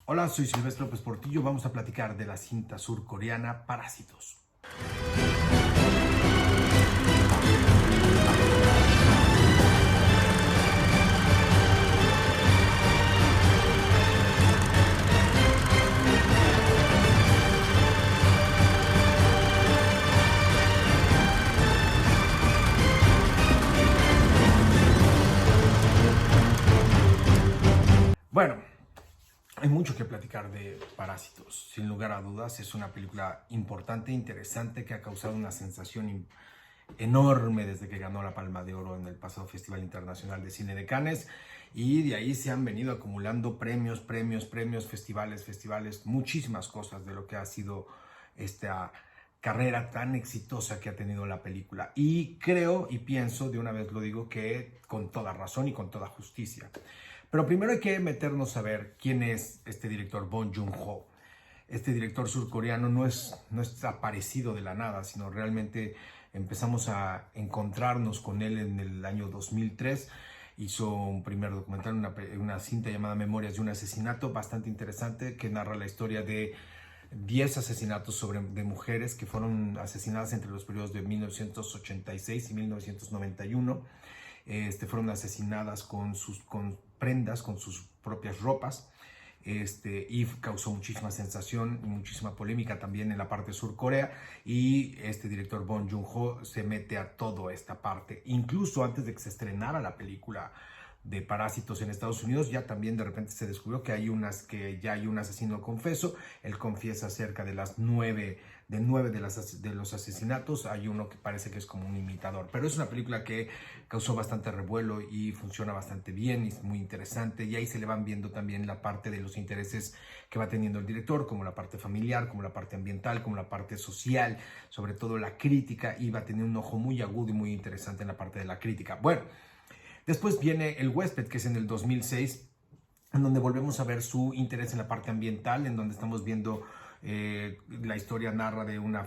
Hola, soy Silvestre López Portillo. Vamos a platicar de la cinta surcoreana Parásitos. Bueno, hay mucho que platicar de Parásitos. Sin lugar a dudas, es una película importante, interesante, que ha causado una sensación enorme desde que ganó la Palma de Oro en el pasado Festival Internacional de Cine de Cannes. Y de ahí se han venido acumulando premios, festivales, muchísimas cosas de lo que ha sido esta carrera tan exitosa que ha tenido la película. Y creo y pienso, de una vez lo digo, que con toda razón y con toda justicia. Pero primero hay que meternos a ver quién es este director Bong Joon-ho. Este director surcoreano no es aparecido de la nada, sino realmente empezamos a encontrarnos con él en el año 2003. Hizo un primer documental, una cinta llamada Memorias de un asesinato, bastante interesante, que narra la historia de 10 asesinatos de mujeres que fueron asesinadas entre los periodos de 1986 y 1991. Fueron asesinadas con prendas, con sus propias ropas, y causó muchísima sensación y muchísima polémica también en la parte de Surcorea. Y este director Bong Joon-ho se mete a toda esta parte, incluso antes de que se estrenara la película de Parásitos en Estados Unidos. Ya también de repente se descubrió que ya hay un asesino confeso. Él confiesa acerca de nueve de los asesinatos. Hay uno que parece que es como un imitador, pero es una película que causó bastante revuelo y funciona bastante bien y es muy interesante. Y ahí se le van viendo también la parte de los intereses que va teniendo el director, como la parte familiar, como la parte ambiental, como la parte social, sobre todo la crítica, y va a tener un ojo muy agudo y muy interesante en la parte de la crítica. Bueno, después viene El Huésped, que es en el 2006, en donde volvemos a ver su interés en la parte ambiental, en donde estamos viendo la historia narra de una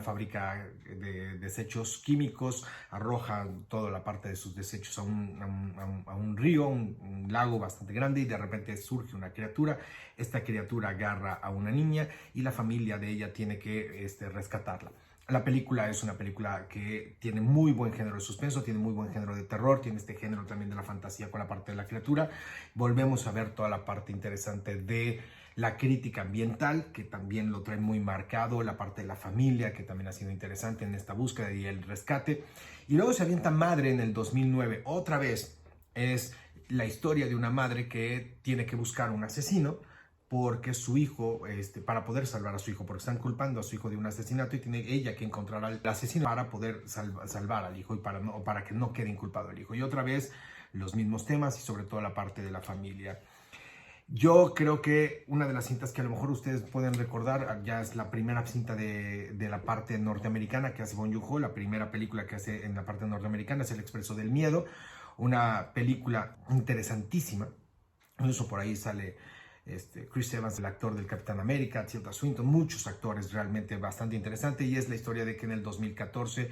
fábrica de desechos químicos. Arroja toda la parte de sus desechos a un río, un lago bastante grande, y de repente surge una criatura. Esta criatura agarra a una niña y la familia de ella tiene que rescatarla. La película es una película que tiene muy buen género de suspenso, tiene muy buen género de terror, tiene este género también de la fantasía con la parte de la criatura. Volvemos a ver toda la parte interesante de la crítica ambiental, que también lo trae muy marcado, la parte de la familia, que también ha sido interesante en esta búsqueda y el rescate. Y luego se avienta Madre en el 2009. Otra vez es la historia de una madre que tiene que buscar un asesino, porque su hijo, para poder salvar a su hijo, porque están culpando a su hijo de un asesinato, y tiene ella que encontrar al asesino para poder salvar al hijo y para que no quede inculpado el hijo. Y otra vez los mismos temas y sobre todo la parte de la familia. Yo creo que una de las cintas que a lo mejor ustedes pueden recordar, ya es la primera cinta de la parte norteamericana que hace Bong Joon-ho. La primera película que hace en la parte norteamericana es El Expreso del Miedo, una película interesantísima. Incluso por ahí sale Chris Evans, el actor del Capitán América, Tilda Swinton, muchos actores, realmente bastante interesante. Y es la historia de que en el 2014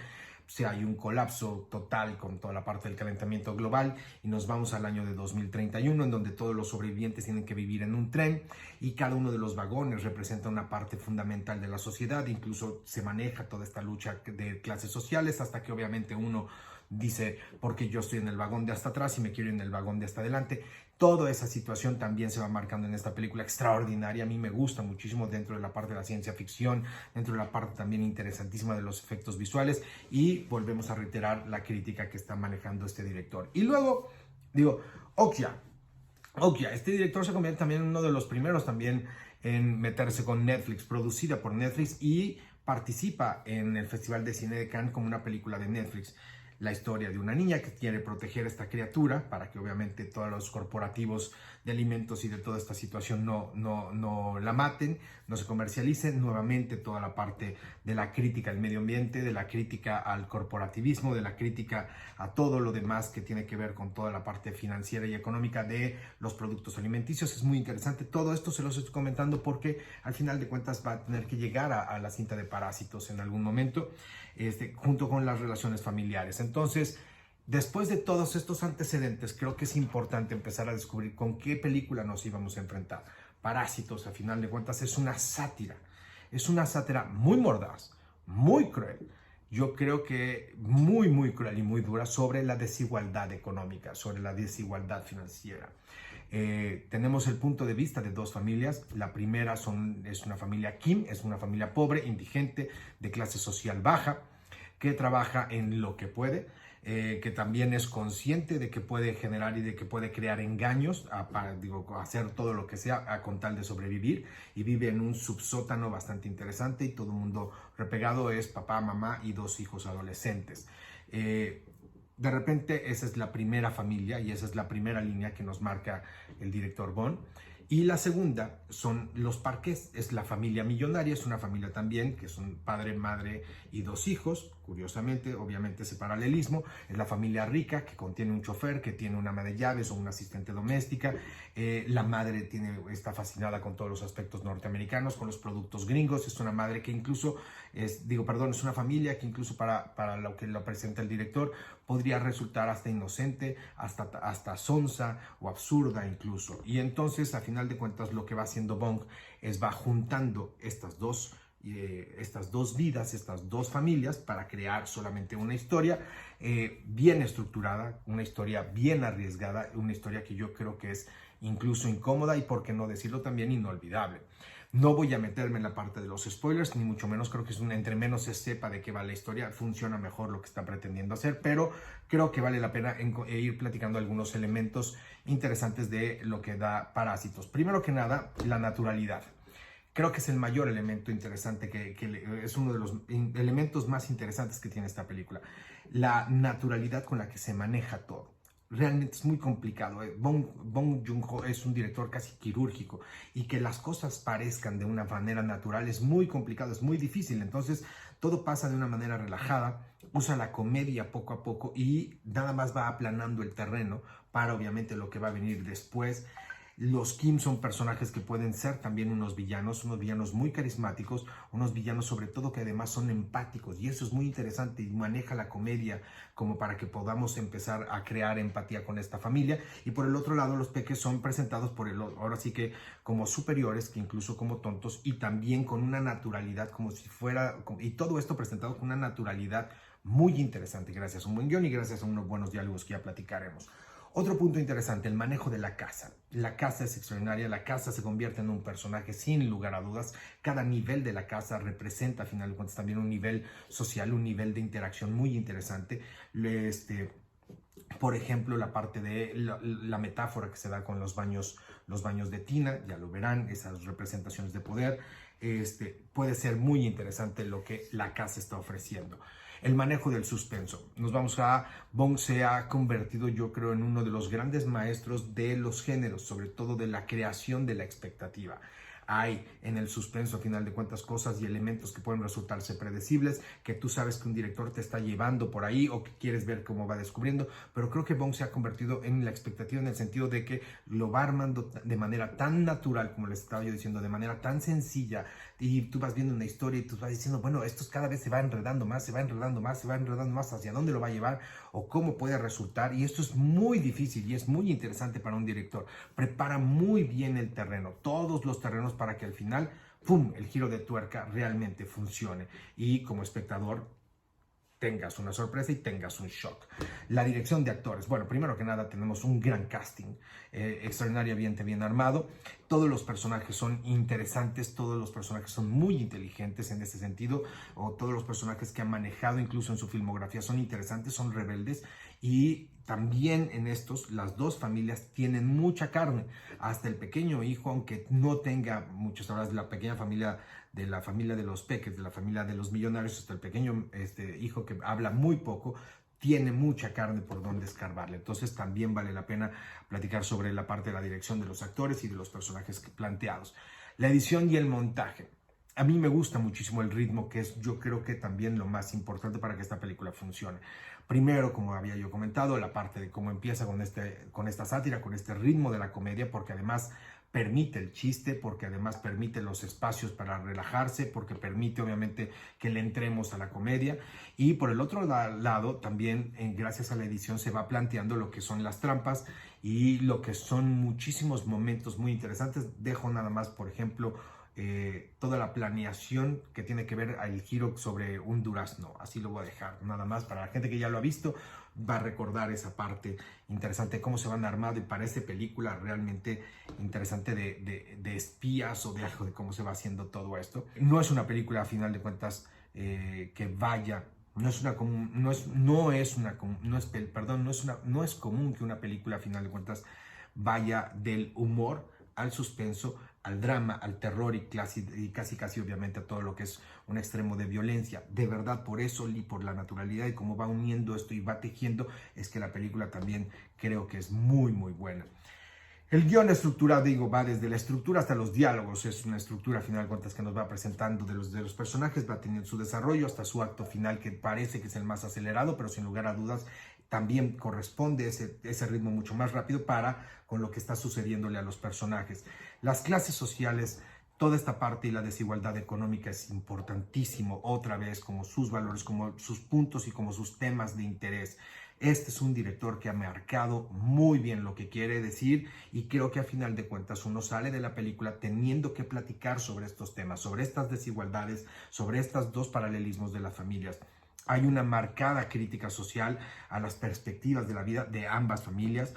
hay un colapso total con toda la parte del calentamiento global, y nos vamos al año de 2031, en donde todos los sobrevivientes tienen que vivir en un tren, y cada uno de los vagones representa una parte fundamental de la sociedad. Incluso se maneja toda esta lucha de clases sociales, hasta que obviamente uno dice: porque yo estoy en el vagón de hasta atrás y me quiero ir en el vagón de hasta adelante. Toda esa situación también se va marcando en esta película extraordinaria. A mí me gusta muchísimo dentro de la parte de la ciencia ficción, dentro de la parte también interesantísima de los efectos visuales, y volvemos a reiterar la crítica que está manejando este director. Y luego, Okja, este director se convierte también en uno de los primeros también en meterse con Netflix, producida por Netflix, y participa en el Festival de Cine de Cannes como una película de Netflix. La historia de una niña que quiere proteger a esta criatura para que obviamente todos los corporativos de alimentos y de toda esta situación no la maten, no se comercialicen. Nuevamente toda la parte de la crítica al medio ambiente, de la crítica al corporativismo, de la crítica a todo lo demás que tiene que ver con toda la parte financiera y económica de los productos alimenticios. Es muy interesante. Todo esto se los estoy comentando porque al final de cuentas va a tener que llegar a la cinta de Parásitos en algún momento, junto con las relaciones familiares. Entonces, después de todos estos antecedentes, creo que es importante empezar a descubrir con qué película nos íbamos a enfrentar. Parásitos, a final de cuentas, es una sátira. Es una sátira muy mordaz, muy cruel. Yo creo que muy cruel y muy dura sobre la desigualdad económica, sobre la desigualdad financiera. Tenemos el punto de vista de dos familias. La primera es una familia Kim, es una familia pobre, indigente, de clase social baja, que trabaja en lo que puede, que también es consciente de que puede generar y de que puede crear engaños, hacer todo lo que sea con tal de sobrevivir, y vive en un subsótano bastante interesante y todo el mundo repegado es papá, mamá y dos hijos adolescentes. De repente esa es la primera familia y esa es la primera línea que nos marca el director Bond. Y la segunda son los Parques, es la familia millonaria, es una familia también que son padre, madre y dos hijos, curiosamente, obviamente ese paralelismo, es la familia rica que contiene un chofer, que tiene una ama de llaves o una asistente doméstica, la madre está fascinada con todos los aspectos norteamericanos, con los productos gringos, es una madre que incluso, es una familia que incluso para lo que lo presenta el director, podría resultar hasta inocente, hasta sonsa o absurda incluso. Y entonces, a final de cuentas, lo que va haciendo Bong va juntando estas dos vidas, estas dos familias, para crear solamente una historia bien estructurada, una historia bien arriesgada, una historia que yo creo que es incluso incómoda y, por qué no decirlo, también inolvidable. No voy a meterme en la parte de los spoilers, ni mucho menos. Creo que entre menos se sepa de qué va la historia, funciona mejor lo que está pretendiendo hacer, pero creo que vale la pena ir platicando algunos elementos interesantes de lo que da Parásitos. Primero que nada, la naturalidad. Creo que es el mayor elemento interesante, es uno de los elementos más interesantes que tiene esta película. La naturalidad con la que se maneja todo. Realmente es muy complicado. Bong Joon-ho es un director casi quirúrgico, y que las cosas parezcan de una manera natural es muy complicado, es muy difícil. Entonces todo pasa de una manera relajada, usa la comedia poco a poco y nada más va aplanando el terreno para obviamente lo que va a venir después. Los Kim son personajes que pueden ser también unos villanos muy carismáticos, unos villanos sobre todo que además son empáticos, y eso es muy interesante y maneja la comedia como para que podamos empezar a crear empatía con esta familia. Y por el otro lado, los peques son presentados ahora sí que como superiores, que incluso como tontos, y también con una naturalidad como si fuera, y todo esto presentado con una naturalidad muy interesante, gracias a un buen guión y gracias a unos buenos diálogos que ya platicaremos. Otro punto interesante, el manejo de la casa. La casa es extraordinaria, la casa se convierte en un personaje sin lugar a dudas. Cada nivel de la casa representa, a final de cuentas, también un nivel social, un nivel de interacción muy interesante. Por ejemplo, la parte de la metáfora que se da con los baños de tina, ya lo verán, esas representaciones de poder. Puede ser muy interesante lo que la casa está ofreciendo. El manejo del suspenso. Bong se ha convertido, yo creo, en uno de los grandes maestros de los géneros, sobre todo de la creación de la expectativa. Hay en el suspenso, a final de cuentas, cosas y elementos que pueden resultarse predecibles, que tú sabes que un director te está llevando por ahí o que quieres ver cómo va descubriendo, pero creo que Bong se ha convertido en la expectativa, en el sentido de que lo va armando de manera tan natural, como les estaba yo diciendo, de manera tan sencilla, y tú vas viendo una historia y tú vas diciendo, bueno, esto cada vez se va enredando más, se va enredando más, se va enredando más, hacia dónde lo va a llevar o cómo puede resultar. Y esto es muy difícil y es muy interesante para un director. Prepara muy bien el terreno, todos los terrenos, para que al final, ¡pum!, el giro de tuerca realmente funcione y como espectador tengas una sorpresa y tengas un shock. La dirección de actores. Bueno, primero que nada tenemos un gran casting, extraordinariamente bien armado. Todos los personajes son interesantes, todos los personajes son muy inteligentes en ese sentido, o todos los personajes que han manejado incluso en su filmografía son interesantes, son rebeldes, y también en estos las dos familias tienen mucha carne. Hasta el pequeño hijo, aunque no tenga muchas horas, de la pequeña familia, de la familia de los peques, de la familia de los millonarios, hasta el pequeño hijo que habla muy poco, tiene mucha carne por donde escarbarle. Entonces también vale la pena platicar sobre la parte de la dirección de los actores y de los personajes planteados. La edición y el montaje. A mí me gusta muchísimo el ritmo, que es, yo creo que también lo más importante para que esta película funcione. Primero, como había yo comentado, la parte de cómo empieza con esta sátira, con este ritmo de la comedia, porque además permite el chiste, porque además permite los espacios para relajarse, porque permite obviamente que le entremos a la comedia. Y por el otro lado también, gracias a la edición, se va planteando lo que son las trampas y lo que son muchísimos momentos muy interesantes. Dejo nada más, por ejemplo, toda la planeación que tiene que ver al giro sobre un durazno. Así lo voy a dejar nada más para la gente que ya lo ha visto, va a recordar esa parte interesante, cómo se van armando, y parece película realmente interesante de espías o de algo, de cómo se va haciendo todo esto. No es una película, a final de cuentas, que vaya. No es común que una película, a final de cuentas, vaya del humor al suspenso, al drama, al terror y casi obviamente a todo lo que es un extremo de violencia. De verdad, por eso y por la naturalidad y cómo va uniendo esto y va tejiendo, es que la película también creo que es muy buena. El guión estructurado, digo, va desde la estructura hasta los diálogos. Es una estructura, a final de cuentas, que nos va presentando de los personajes, va teniendo su desarrollo hasta su acto final, que parece que es el más acelerado, pero sin lugar a dudas también corresponde ese ritmo mucho más rápido con lo que está sucediéndole a los personajes. Las clases sociales, toda esta parte y la desigualdad económica es importantísimo, otra vez, como sus valores, como sus puntos y como sus temas de interés. Este es un director que ha marcado muy bien lo que quiere decir, y creo que a final de cuentas uno sale de la película teniendo que platicar sobre estos temas, sobre estas desigualdades, sobre estos dos paralelismos de las familias. Hay una marcada crítica social a las perspectivas de la vida de ambas familias.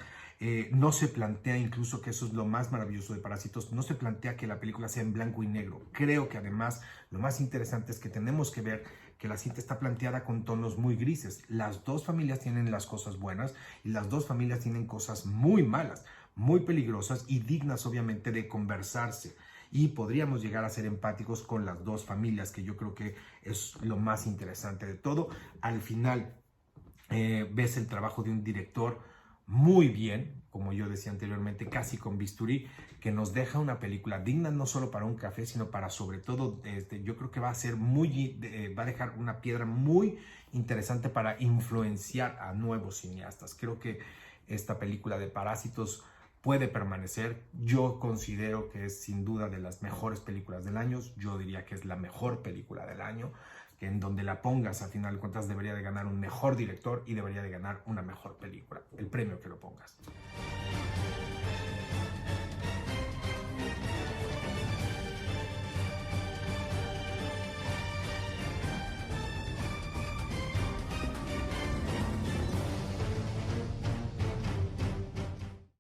No se plantea, incluso, que eso es lo más maravilloso de Parásitos, no se plantea que la película sea en blanco y negro. Creo que además lo más interesante es que tenemos que ver que la cinta está planteada con tonos muy grises. Las dos familias tienen las cosas buenas y las dos familias tienen cosas muy malas, muy peligrosas y dignas obviamente de conversarse. Y podríamos llegar a ser empáticos con las dos familias, que yo creo que es lo más interesante de todo. Al final ves el trabajo de un director muy bien, como yo decía anteriormente, casi con bisturí, que nos deja una película digna no solo para un café, sino para, sobre todo, yo creo que va a dejar una piedra muy interesante para influenciar a nuevos cineastas. Creo que esta película de Parásitos puede permanecer. Yo considero que es sin duda de las mejores películas del año. Yo diría que es la mejor película del año, que en donde la pongas, a final de cuentas, debería de ganar un mejor director y debería de ganar una mejor película, el premio que lo pongas.